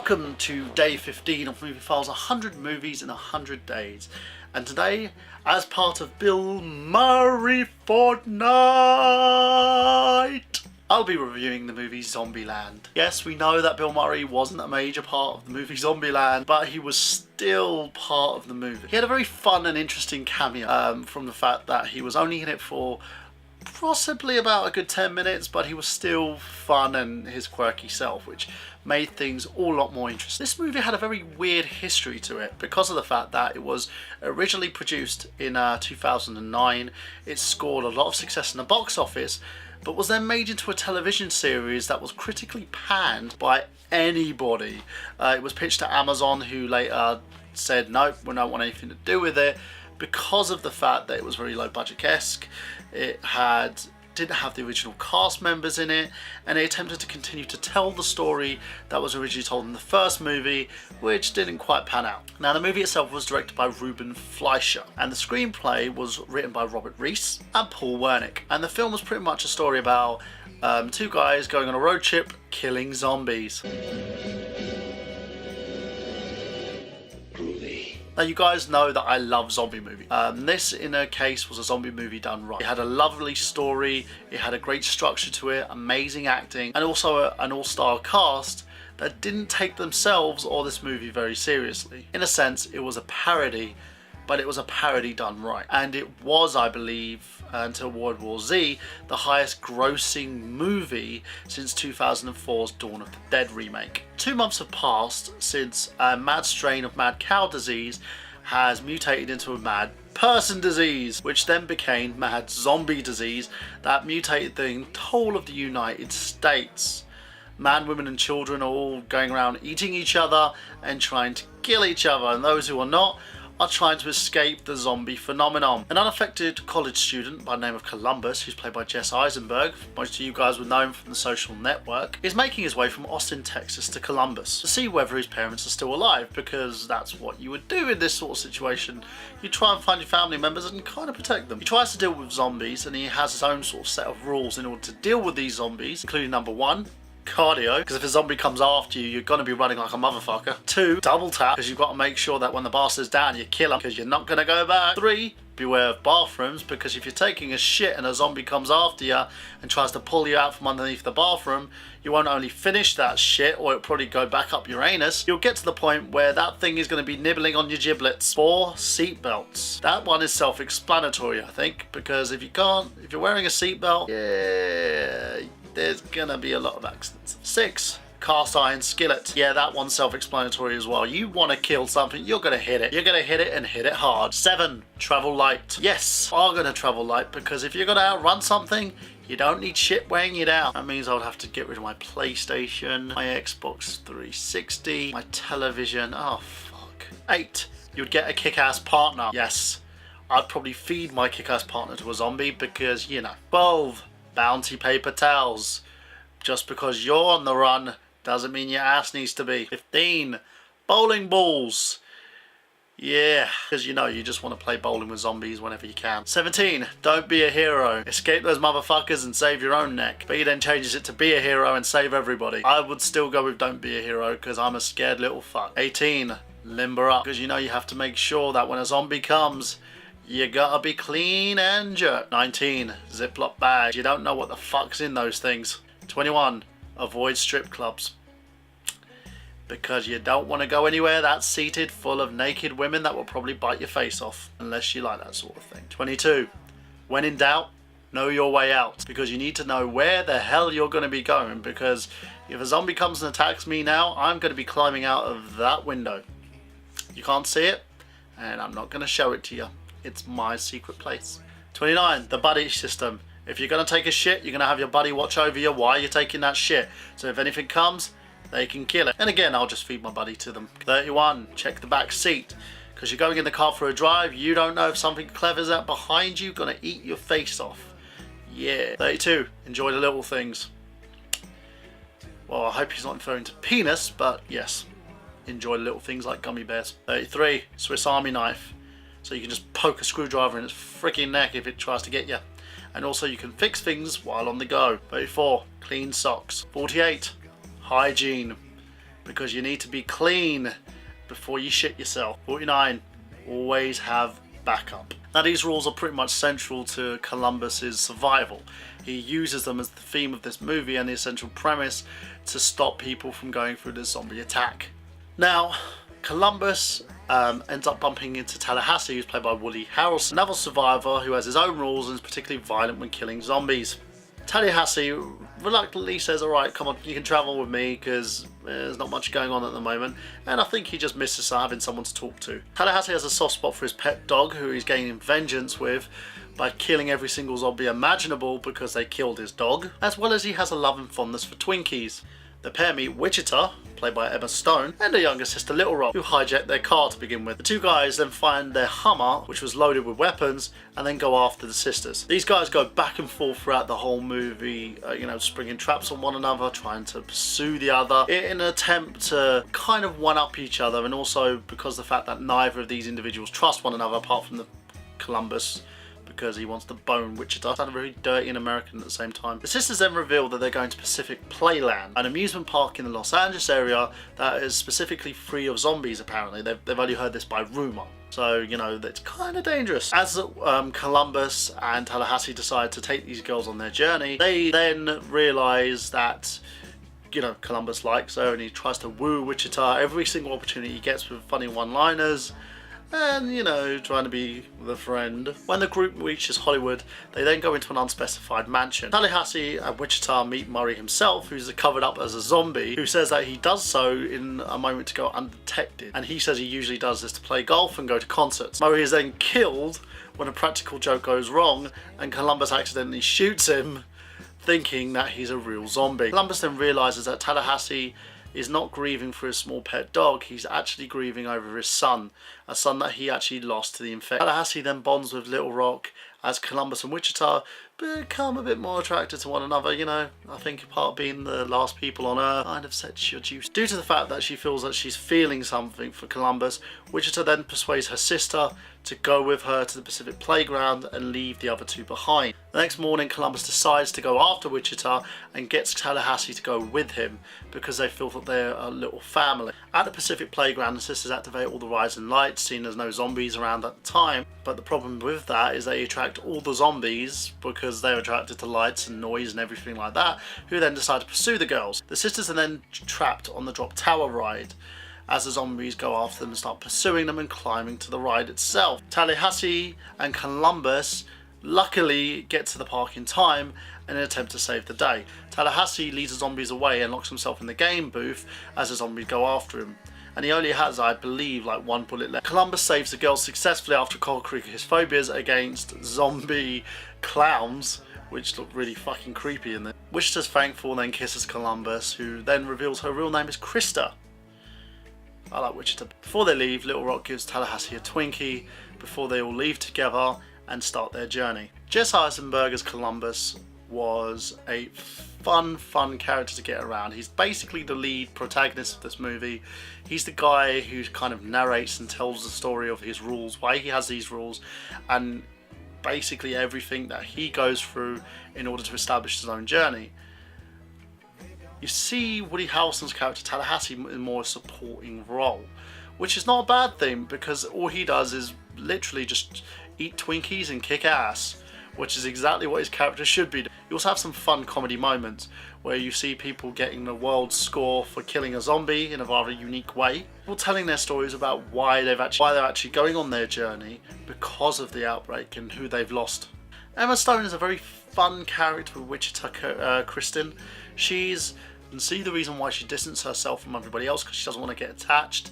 Welcome to day 15 of MovieFiles, 100 movies in 100 days. And today, as part of Bill Murray Fortnite, I'll be reviewing the movie Zombieland. Yes, we know that Bill Murray wasn't a major part of the movie Zombieland, but he was still part of the movie. He had a very fun and interesting cameo from the fact that he was only in it for possibly about a good 10 minutes, but he was still fun and his quirky self, which made things all a lot more interesting. This movie had a very weird history to it because of the fact that it was originally produced in 2009. It scored a lot of success in the box office, but was then made into a television series that was critically panned by anybody. It was pitched to Amazon, who later said, nope, we don't want anything to do with it, because of the fact that it was very low budget-esque. It didn't have the original cast members in it, and it attempted to continue to tell the story that was originally told in the first movie, which didn't quite pan out. Now, the movie itself was directed by Ruben Fleischer, and the screenplay was written by Reese and Paul Wernick. And the film was pretty much a story about two guys going on a road trip killing zombies. Now, you guys know that I love zombie movies. This, in a case, was a zombie movie done right. It had a lovely story, it had a great structure to it, amazing acting, and also an all-star cast that didn't take themselves or this movie very seriously. In a sense, it was a parody, but it was a parody done right. And it was, I believe, until World War Z, the highest grossing movie since 2004's Dawn of the Dead remake. 2 months have passed since a mad strain of mad cow disease has mutated into a mad person disease, which then became mad zombie disease that mutated the whole of the United States. Man, women and children are all going around eating each other and trying to kill each other, and those who are not are trying to escape the zombie phenomenon. An unaffected college student by the name of Columbus, who's played by Eisenberg, most of you guys would know him from The Social Network, is making his way from Austin, Texas to Columbus to see whether his parents are still alive, because that's what you would do in this sort of situation. You try and find your family members and kind of protect them. He tries to deal with zombies, and he has his own sort of set of rules in order to deal with these zombies, including number 1, cardio, because if a zombie comes after you, you're going to be running like a motherfucker. 2, double tap, because you've got to make sure that when the bastard's down, you kill him, because you're not going to go back. 3, beware of bathrooms, because if you're taking a shit and a zombie comes after you and tries to pull you out from underneath the bathroom, you won't only finish that shit, or it'll probably go back up your anus, you'll get to the point where that thing is going to be nibbling on your giblets. 4, seatbelts. That one is self-explanatory, I think, because if you're wearing a seatbelt, yeah, there's gonna be a lot of accidents. 6, cast iron skillet. Yeah, that one's self-explanatory as well. You want to kill something, you're gonna hit it. You're gonna hit it and hit it hard. 7, travel light. Yes, I'm gonna travel light, because if you're gonna outrun something, you don't need shit weighing you down. That means I would have to get rid of my PlayStation, my Xbox 360, my television. Oh, fuck. 8, you'd get a kick-ass partner. Yes, I'd probably feed my kick-ass partner to a zombie, because, you know. 12, bounty paper towels. Just because you're on the run doesn't mean your ass needs to be. 15, bowling balls. Yeah, because you know, you just want to play bowling with zombies whenever you can. 17, don't be a hero. Escape those motherfuckers and save your own neck. But he then changes it to be a hero and save everybody. I would still go with don't be a hero, because I'm a scared little fuck. 18, limber up. Because you know, you have to make sure that when a zombie comes, you gotta be clean and jerk. 19, Ziploc bags. You don't know what the fuck's in those things. 21, avoid strip clubs, because you don't want to go anywhere that's seated full of naked women that will probably bite your face off, unless you like that sort of thing. 22, when in doubt, know your way out, because you need to know where the hell you're going to be going, because if a zombie comes and attacks me now, I'm going to be climbing out of that window. You can't see it, and I'm not going to show it to you. It's my secret place. 29, the buddy system. If you're going to take a shit, you're going to have your buddy watch over you while you're taking that shit. So if anything comes, they can kill it. And again, I'll just feed my buddy to them. 31, check the back seat. Because you're going in the car for a drive, you don't know if something clever's out behind you, going to eat your face off. Yeah. 32, enjoy the little things. Well, I hope he's not referring to penis, but yes. Enjoy the little things like gummy bears. 33, Swiss Army knife. So you can just poke a screwdriver in its freaking neck if it tries to get you. And also you can fix things while on the go. 34, clean socks. 48, hygiene. because you need to be clean before you shit yourself. 49, always have backup. Now these rules are pretty much central to Columbus's survival. He uses them as the theme of this movie and the essential premise to stop people from going through the zombie attack. Now, Columbus ends up bumping into Tallahassee, who's played by Woody Harrelson, another survivor who has his own rules and is particularly violent when killing zombies. Tallahassee reluctantly says, alright, come on, you can travel with me because there's not much going on at the moment, and I think he just misses having someone to talk to. Tallahassee has a soft spot for his pet dog, who he's gaining vengeance with by killing every single zombie imaginable because they killed his dog, as well as he has a love and fondness for Twinkies. The pair meet Wichita, played by Emma Stone, and her younger sister Little Rock, who hijack their car to begin with. The two guys then find their Hummer, which was loaded with weapons, and then go after the sisters. These guys go back and forth throughout the whole movie, springing traps on one another, trying to pursue the other, in an attempt to kind of one-up each other, and also because of the fact that neither of these individuals trust one another apart from the Columbus, because he wants to bone Wichita. Sounded very dirty and American at the same time. The sisters then reveal that they're going to Pacific Playland, an amusement park in the Los Angeles area that is specifically free of zombies apparently. They've only heard this by rumour. So, that's kind of dangerous. As Columbus and Tallahassee decide to take these girls on their journey, they then realise that Columbus likes her and he tries to woo Wichita every single opportunity he gets with funny one-liners. And, trying to be the friend. When the group reaches Hollywood, they then go into an unspecified mansion. Tallahassee and Wichita meet Murray himself, who's covered up as a zombie, who says that he does so in a moment to go undetected. And he says he usually does this to play golf and go to concerts. Murray is then killed when a practical joke goes wrong, and Columbus accidentally shoots him, thinking that he's a real zombie. Columbus then realises that Tallahassee is not grieving for his small pet dog, he's actually grieving over his son, a son that he actually lost to the infection. Tallahassee then bonds with Little Rock as Columbus and Wichita become a bit more attracted to one another. I think part of being the last people on Earth kind of sets your juice. Due to the fact that she feels that she's feeling something for Columbus, Wichita then persuades her sister to go with her to the Pacific Playground and leave the other two behind. The next morning, Columbus decides to go after Wichita and gets Tallahassee to go with him because they feel that they're a little family. At the Pacific Playground, the sisters activate all the rising lights, seeing there's no zombies around at the time. But the problem with that is they attract all the zombies because they're attracted to lights and noise and everything like that, who then decide to pursue the girls. The sisters are then trapped on the drop tower ride as the zombies go after them and start pursuing them and climbing to the ride itself. Tallahassee and Columbus luckily get to the park in time in an attempt to save the day. Tallahassee leads the zombies away and locks himself in the game booth as the zombies go after him. And he only has, I believe, like one bullet left. Columbus saves the girls successfully after conquering his phobias against zombie clowns, which look really fucking creepy in there. Wichita's thankful and then kisses Columbus, who then reveals her real name is Krista. I like Wichita. Before they leave, Little Rock gives Tallahassee a Twinkie before they all leave together and start their journey. Jesse Eisenberg as Columbus was a fun character to get around. He's basically the lead protagonist of this movie. He's the guy who kind of narrates and tells the story of his rules, why he has these rules, and basically everything that he goes through in order to establish his own journey. You see Woody Harrelson's character Tallahassee in more a supporting role, which is not a bad thing because all he does is literally just eat Twinkies and kick ass, which is exactly what his character should be doing. You also have some fun comedy moments where you see people getting the world score for killing a zombie in a rather unique way. People telling their stories about why they're actually going on their journey because of the outbreak and who they've lost. Emma Stone is a very fun character with Wichita Kristen. You can see the reason why she distanced herself from everybody else because she doesn't want to get attached.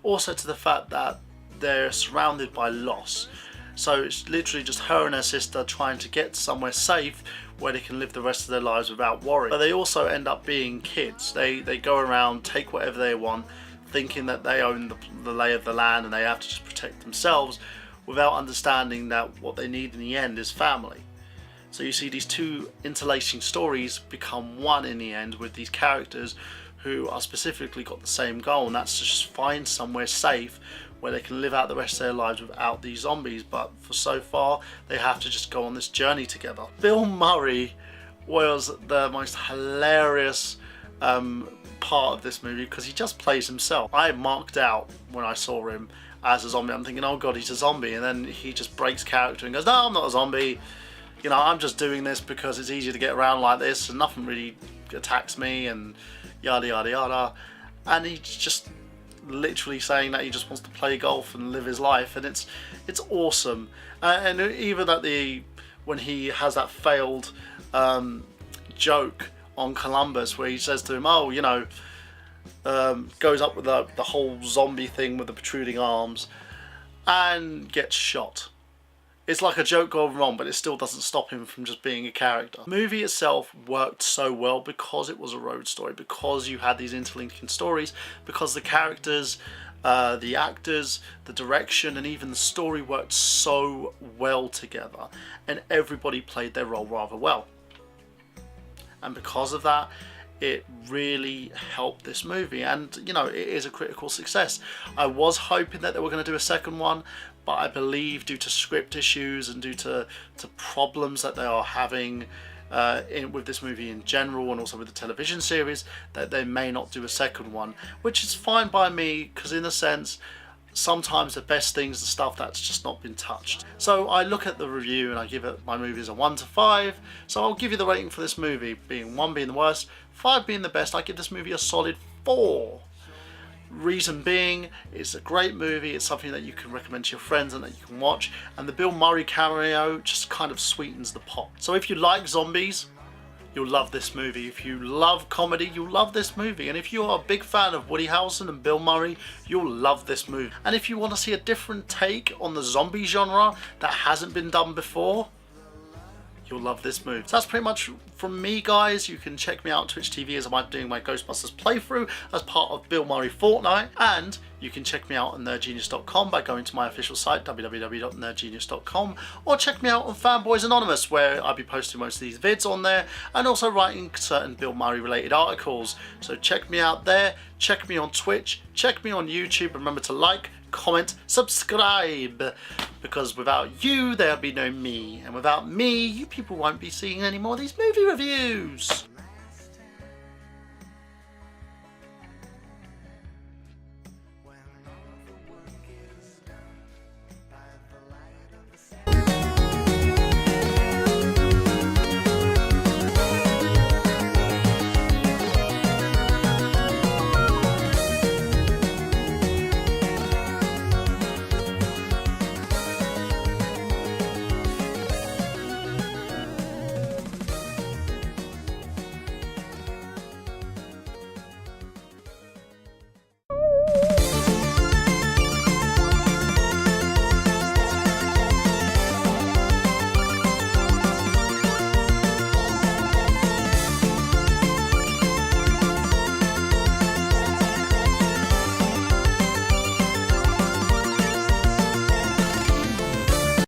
Also to the fact that they're surrounded by loss. So it's literally just her and her sister trying to get somewhere safe where they can live the rest of their lives without worry. But they also end up being kids. They go around, take whatever they want, thinking that they own the lay of the land and they have to just protect themselves without understanding that what they need in the end is family. So you see these two interlacing stories become one in the end with these characters who are specifically got the same goal, and that's to just find somewhere safe where they can live out the rest of their lives without these zombies. But for so far, they have to just go on this journey together. Bill Murray was the most hilarious part of this movie because he just plays himself. I marked out when I saw him as a zombie. I'm thinking, oh god, he's a zombie, and then he just breaks character and goes, no, I'm not a zombie. You know, I'm just doing this because it's easier to get around like this and nothing really attacks me and yada yada yada. And he's just literally saying that he just wants to play golf and live his life, and it's awesome. And even at when he has that failed joke on Columbus where he says to him, oh, you know, goes up with the whole zombie thing with the protruding arms and gets shot. It's like a joke gone wrong, but it still doesn't stop him from just being a character. The movie itself worked so well because it was a road story, because you had these interlinking stories, because the characters, the actors, the direction, and even the story worked so well together, and everybody played their role rather well. And because of that, it really helped this movie, and you know, it is a critical success. I was hoping that they were going to do a second one, but I believe due to script issues and due to problems that they are having with this movie in general, and also with the television series, that they may not do a second one, which is fine by me, because in a sense, sometimes the best things are stuff that's just not been touched. So I look at the review and I give it my movies a 1 to 5. So I'll give you the rating for this movie, being 1 being the worst, 5 being the best. I give this movie a solid 4. Reason being, it's a great movie, it's something that you can recommend to your friends and that you can watch, and the Bill Murray cameo just kind of sweetens the pot. So if you like zombies, you'll love this movie. If you love comedy, you'll love this movie. And if you're a big fan of Woody Harrelson and Bill Murray, you'll love this movie. And if you want to see a different take on the zombie genre that hasn't been done before, you'll love this movie. So that's pretty much from me, guys. You can check me out on Twitch TV as I'm doing my Ghostbusters playthrough as part of Bill Murray Fortnite, and you can check me out on nerdgenious.com by going to my official site www.nerdgenious.com, or check me out on Fanboys Anonymous, where I'll be posting most of these vids on there and also writing certain Bill Murray related articles. So check me out there, check me on Twitch, check me on YouTube. Remember to like, comment, subscribe, because without you there'll be no me, and without me you people won't be seeing any more of these movie reviews.